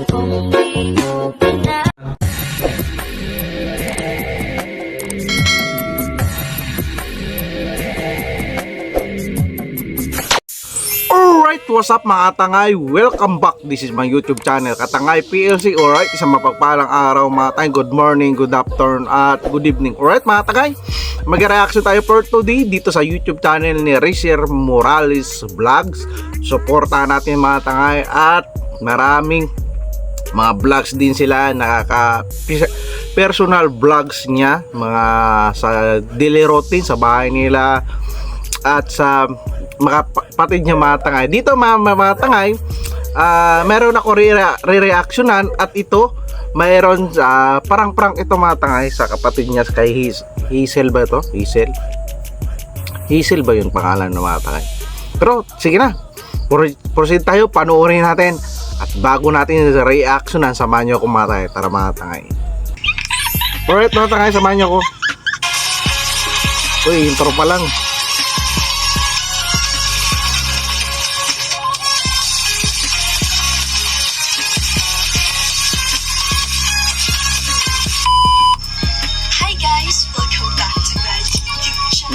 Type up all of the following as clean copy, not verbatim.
kung di mo pinag Alright, what's up mga katangay? Welcome back. This is my YouTube channel, Katangay PLC. Alright, isang mapagpalang araw mga katangay. Good morning, good afternoon, at good evening. Alright mga katangay, mag-reaction tayo for today dito sa YouTube channel ni Rizer Morales Vlogs. Supportahan natin mga katangay, at maraming mga vlogs din sila, personal vlogs niya, mga sa daily routine sa bahay nila at sa mga kapatid niya mga tangay. Dito mga tangay, meron ako re-reactionan, at ito mayroon parang prank ito mga tangay sa kapatid niya kay Hazel ba ito? Hazel ba yung pangalan ng mga tangay? Pero sige na, proceed tayo, panoorin natin. At bago natin reactionan, samahan niyo ako mga tangay. Tara mga tangay. Alright mga tangay, samahan niyo ako. Uy, intro pa lang.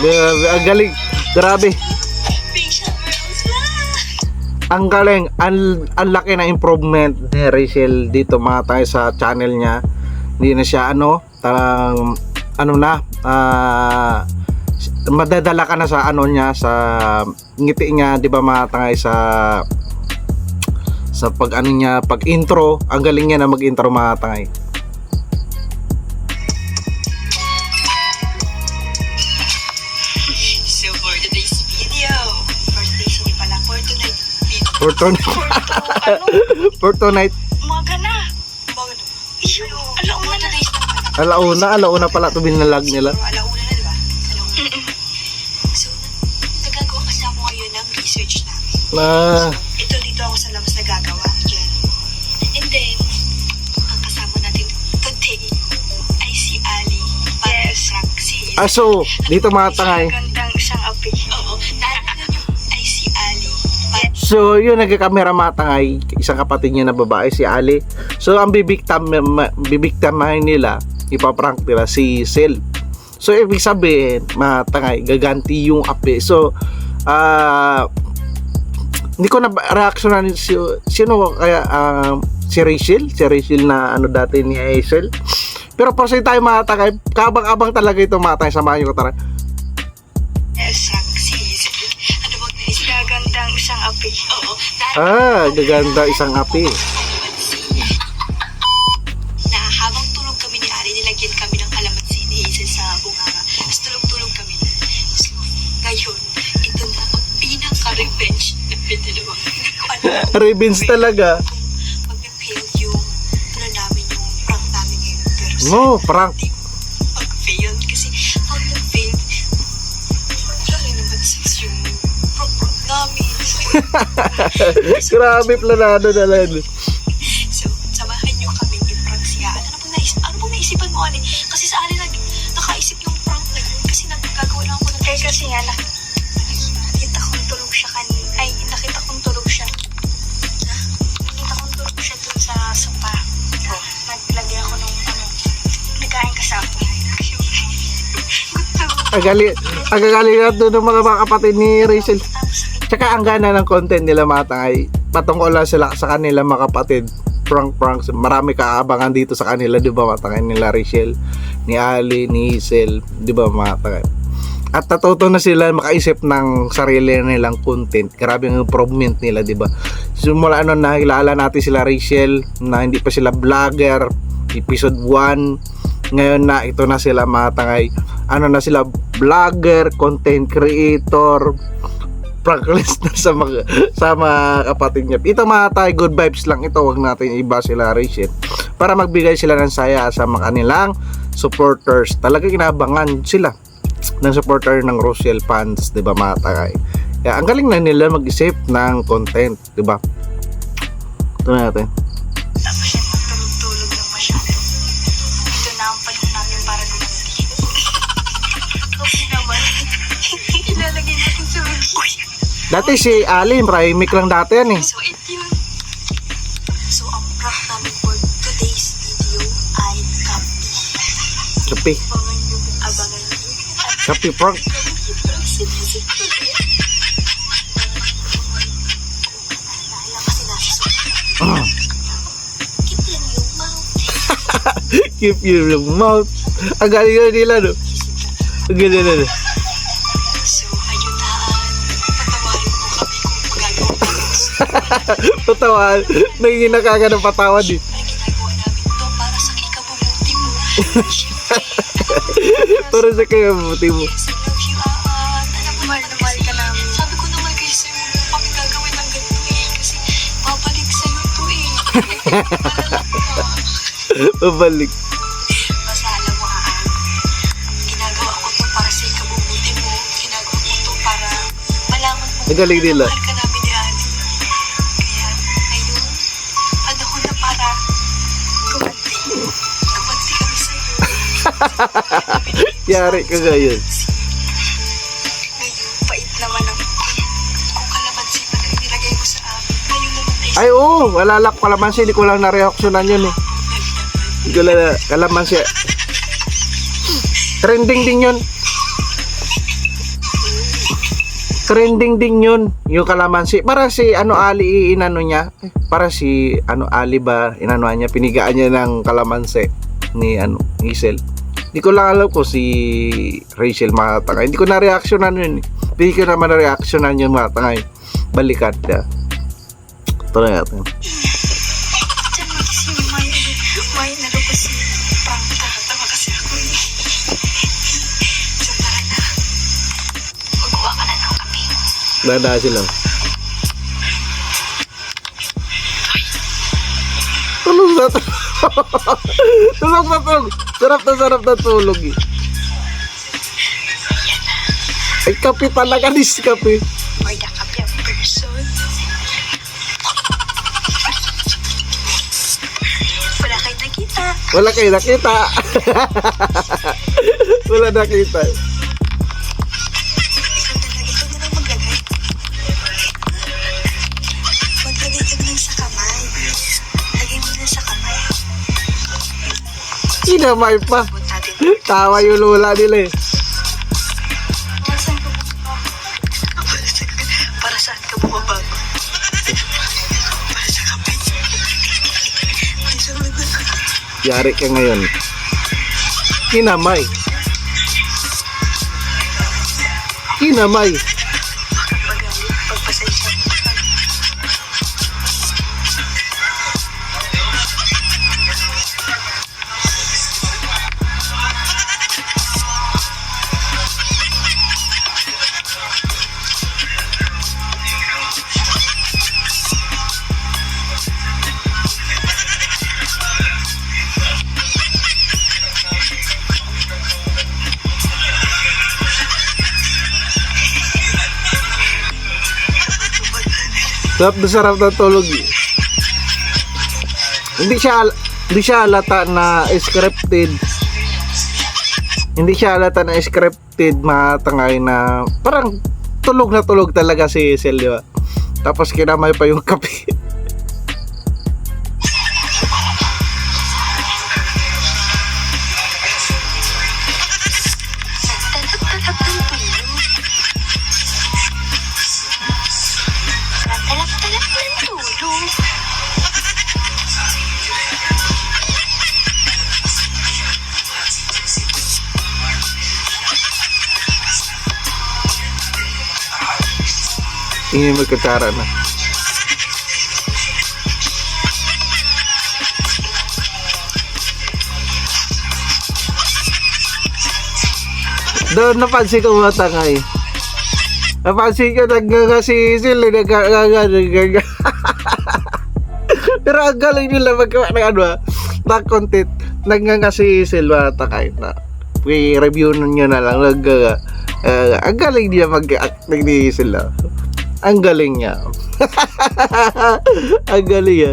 Ang galing, grabe. Ang galing, ang laki na improvement ni Rizel dito mga tayo sa channel niya. Hindi na siya madadala ka na sa niya, sa ngiti niya, di ba mga tayo, sa pag niya, pag intro. Ang galing niya na mag intro mga tayo. Fortnite. Umaga na. Alauna na. Alauna pala ito binalag nila. Alauna na, diba? So, nagagawa kasi ako ngayon ng research namin. So, dito ako sa labas nagagawa. And then, ang kasama natin today ay si Ali. Yes. So, dito mga tangay. Gandang isang api. Oo. Ay si Ali. So, yun, nagkakamera mga tangay, isang kapatid niya na babae, si Ali. So, ang bibiktamahin nila, ipaprank nila si Hazel. So, ibig sabihin, mga tangay, gaganti yung api. So, hindi ko na reactionan sino kaya, si Rizel na dati ni Hazel. Pero proceed tayo mga tangay, kabang-abang talaga ito mga tangay, samahan nyo ko tara. Gagandang isang api. Oo. Gaganda isang api. Na habang tulog kami ni Ari, nilagyan kami ng kalamansi ni Hazel sa bunganga. Tapos tulog-tulog kami. So, ngayon, ito na ang pinaka-revenge na pinalawa. Hindi ko alam. Revenge talaga. Mag-fail yung namin yung prank namin ngayon. Pero No, prank. mag-fail. Kasi pag nag-fail, lalo naman since yung prank namin. Grabe planado na lang. So, samahan nyo kami i-prank siya. Ano pong naisipan mo, Ali? Kasi sa Ali nakaisip yung prank na yun. Kasi nagkagawa lang ako ng kasi nga nakita kong tulog siya kanina. Ay, nakita kong tulog siya. Nakita kong tulog siya dun sa sopa. Naglagay ako ng nagkain kasama. Ang galing na doon ng mga kapatid ni Rizel. Tsaka ang gana ng content nila mga tangay, patungkol lang sila sa kanila mga kapatid. Prank. Marami kaabangan dito sa kanila, di ba mga tangay, nila Rizel, ni Ali, ni Hazel, di ba mga tangay. At natuto na sila makaisip ng sarili nilang content. Grabe ang improvement nila, di ba? Simula nakilala natin sila Rizel na hindi pa sila vlogger, episode 1. Ngayon na ito na sila mga tangay, na sila vlogger, content creator, prankless na sa mga kapatid niya. Ito mga tayo, good vibes lang ito, wag natin iba sila Rizel, para magbigay sila ng saya sa mga kanilang supporters. Talaga inabangan sila ng supporter ng Rizel fans, di ba mga tangay? Kaya ang galing na nila mag-isip ng content, di ba? Ito natin. Tapos siya magtulog-tulog lang masyado. Ito na ang panahon namin para gumasing. Okay naman. Ilalagay natin sa Dati si Ali, Raimic lang dati yan eh. So, ito yun. So, ang prank namin for today's video ay kapi. Kape. Abangan nyo. Kape prank. Dahil kasi nasa Ah. keep lang yung mouth. Keep your mouth. Ang galing nila, no? Ang galing nila. So, ayun na. Patawarin po kami kung magagawa kami. Tatawan. Naging nakaga ng patawad eh. Ay, ginagawa namin to para sa ikabubuti mo. Para sa kaya mabuti mo. Yes, I love you, Aan. Alam mo, mahal na mahal ka namin. Sabi ko naman kayo sa'yo, huwag mo kami gagawin ng ganito eh. Kasi babalik sa'yo to eh. Alala ko na. Pabalik. Basta alam mo, Aan, ginagawa ko to para sa ikabubuti mo. Ginagawa ko to para malaman mo Ang galing nila. mahal ka namin ni Ani. Kaya ngayon, panahon na para gumanti. Gumanti kami sa'yo. Yari ka ngayon. Ngayon, pait naman ang kung kalamansi man ang nilagay mo sa amin. Ngayon naman ay Ay, oo. Wala lang kalamansi. Hindi ko lang na-reactionan yun eh. Hindi ko lang kalamansi. Trending din yun. Trending din yun. Yung kalamansi. Para si Ali inano niya. Para si Ali ba inanoan niya. Pinigaan niya ng kalamansi ni Hazel. Hindi ko lang alam ko si Rachel makatangay. Hindi ko na-reactionan yun eh. Hindi ko naman na-reactionan yun makatangay. Balikan niya. Ito na natin. dyan mag-isip may nalabas si Frank. Nakatawa kasi ako eh. So tara na. Magawa ka na ng kami. Dada sila. Tulog na tulog. Tulog na tulog. Sarap na tulog eh. Ay, kape talaga dis kape. May nakapi ang person. Wala kayo nakita. Wala kayo nakita. Wala nakita. Ikaw na lang maglagay. Maglagay ka na lang sa kamay. Lagay mo na sa kamay. Sinamay pa. Sabot natin. Tawa yung lula nila eh. Nasaan ka bumaba? Para saan ka bumaba? Para sa kamay. Ay, sunod na. Yari ka ngayon. Kinamay. Kinamay. Bakit magalit? Pagpasensya mo. Sarap na tulog eh. Hindi siya halata na scripted. Hindi siya halata na scripted, matangay na parang tulog na tulog talaga si Hazel, di ba? Tapos kinamay pa yung kape. Talap-talap ng tulog. Talap-talap ng tulog. Ingin magkatara na. Doon napansin ko matangay. Napansin ko naggaga si Hazel, naggaga. Pero ang galing nila magkawa ng ng content. Naggaga si Hazel, matangay na. I-review nyo na lang. Naggaga. Ang galing niya mag-acting ni Hazel. Ang galing niya. Ang galing niya.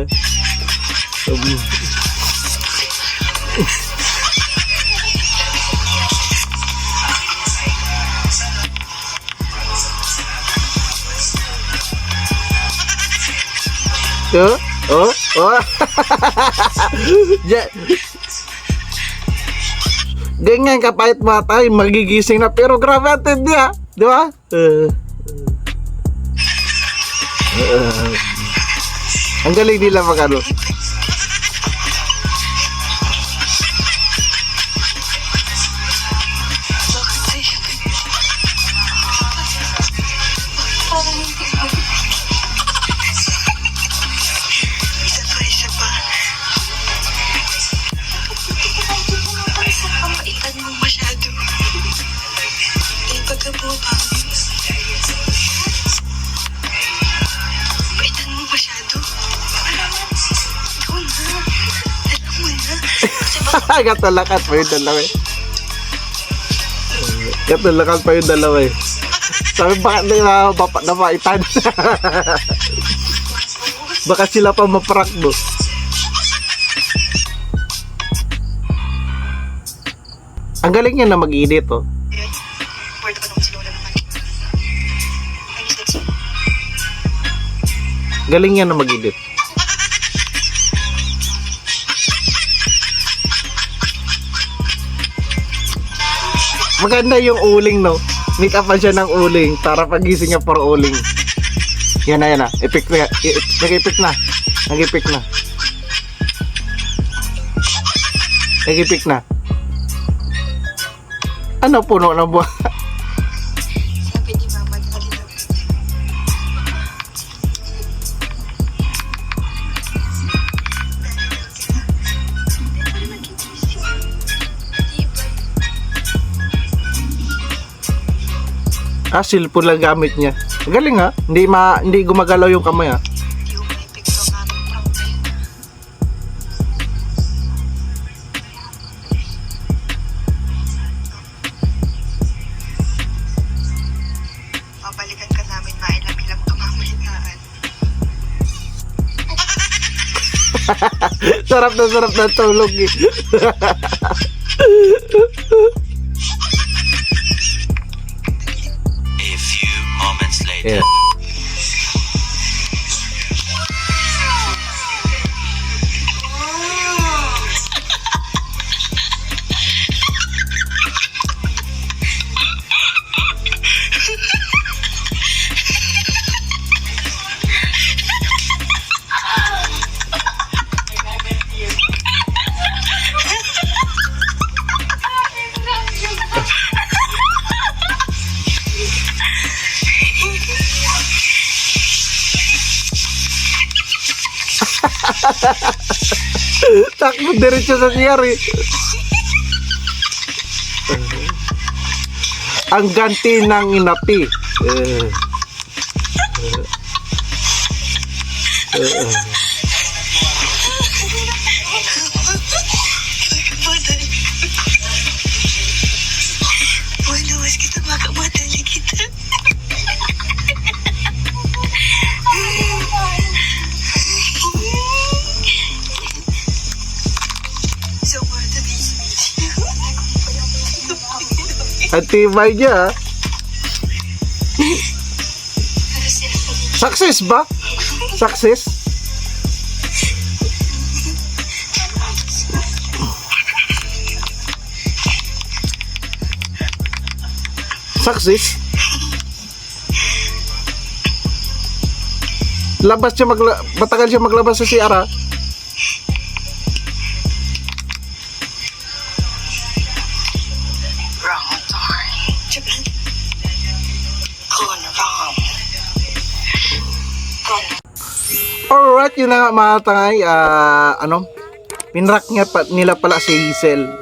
So, Oh, oh. Ganyan kapait matay, magigising na. Pero grabe atin niya. Di ba? Ang galing nila magano. Parang hindi mo. Isa pa. Sa kamaitan mo masyado. Yung pagkabuhabang. Kamaitan mo masyado. Ikaw na. Alam mo na. Kasi baka Katulakan pa yung dalawa eh. Katulakan pa yung dalawa eh. Sabi bakit na napaitan? Baka sila pa maprank mo. Ang galing niya na mag-edit oh. Pwede ka naman si Lola naman. Ay, sexy. Galing niya na mag-edit. Maganda yung uling no. Make up pa siya ng uling para pagising niya for uling. Yan na. Epic na. Nag-epic na. Nag-epic na. Nag-epic na. Ano puno ng buwan? Sabi ni Mama na kalinaw. Cellphone lang gamit niya. Galing ha. Hindi gumagalaw yung kamay ha. Hindi ko maipikto ang aming prank na yun. Babalikan ka namin, mailam-ilam ka mamalitaan. Sarap na tulog eh. A few moments later. Yeah. Takbo diretso sa CR eh. Ang ganti ng inapi. Buwan lawas kita, makamadali kita. So far to be sweet. Ang tibay niya. Pero sila Success ba? Success? Success? Labas siya matagal siya maglabas sa CR ha? wrong turn. Japan. Gone wrong. Gone. Alright, yun na nga mga tangay. Pinrack nila pala si Hazel.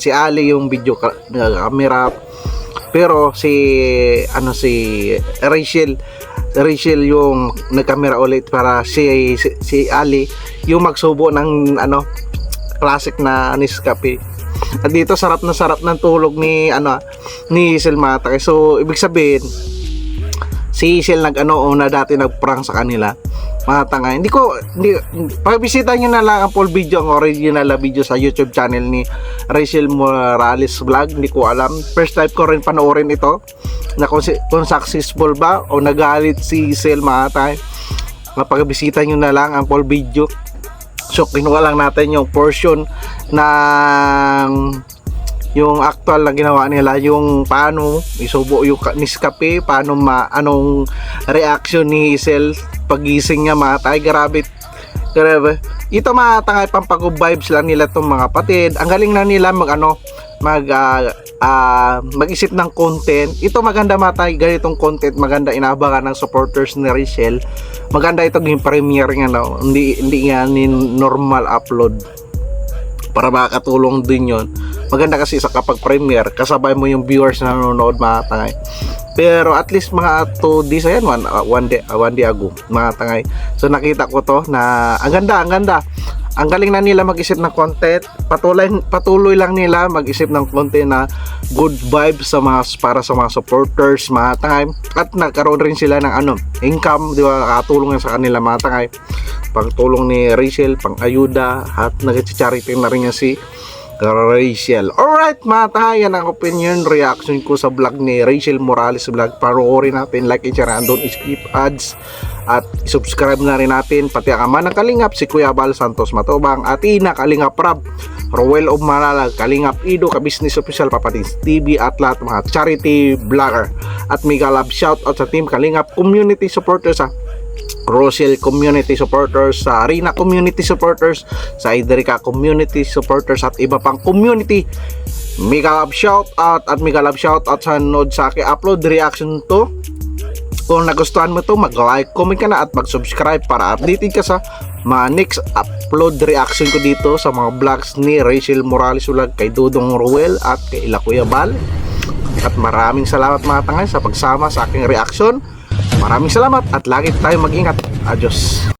Si Ali yung video camera. Pero si Rachel yung nagkamera ulit para si Ali yung magsubo ng classic na Nescafe. At dito sarap ng tulog ni Hazel Matake. So ibig sabihin si Hazel na dati nagprank sa kanila mga tanga. Hindi pagbisita nyo na lang ang full video, ang original na video sa YouTube channel ni Rachel Morales Vlog. Hindi ko alam, first time ko rin panoorin ito na kung successful ba o nagalit si Hazel mga tanga. mapagbisita nyo na lang ang full video. So kinuha lang natin yung portion ng yung actual na ginawa nila, yung paano isubo yung Nescafe, paano anong reaction ni Hazel pagising niya, mga tay. Grabe. Ito mga tangay, pampagod vibes lang nila tong mga kapatid. Ang galing na nila mag-isip ng content. Ito maganda mga tay, ganitong content maganda, inaabangan ng supporters ni Rachel. Maganda ito yung premiere nga, no? Hindi nga ni normal upload, para makakatulong din yon. Maganda kasi sa kapag premiere, kasabay mo yung viewers na nanonood, mga tangay. Pero at least mga 2 days ayan, one day ago, mga tangay. So nakita ko to na ang ganda. Ang galing na nila mag-isip ng content. Patuloy lang nila mag-isip ng content na good vibes para sa mga supporters, mga tangay. At nagkaroon rin sila ng income, di ba? Katulong sa kanila, mga tangay. Pagtulong ni Rachel, pang-ayuda, at nag-charity na rin niya si Rachel. Alright mga tayo, yan ang opinion, reaction ko sa vlog ni Rachel Morales vlog. Panoorin natin, like and share, and don't skip ads. At subscribe na rin natin pati ang ama ng Kalingap, si Kuya Bal Santos Matubang, at ina Kalingap Rab, Rowel of Malalag, Kalingap Ido, Ka-Business Official, Papatins TV, at lahat mga charity vlogger. At mega love shout out sa team Kalingap community supporters, Rosel community supporters, sa Arena community supporters, sa Idrica community supporters, at iba pang community. Mega love shout out at mega love shout out sa nanood sa aking upload reaction to. Kung nagustuhan mo to, mag-like, comment ka na, at mag-subscribe para updated ka sa mga next upload reaction ko dito sa mga vlogs ni Rachel Morales vlog, kay Dudong Rowel, at kay Kuya Bal. At maraming salamat mga tangay sa pagsama sa aking reaction. Maraming salamat at lagi tayong mag-ingat. Adios.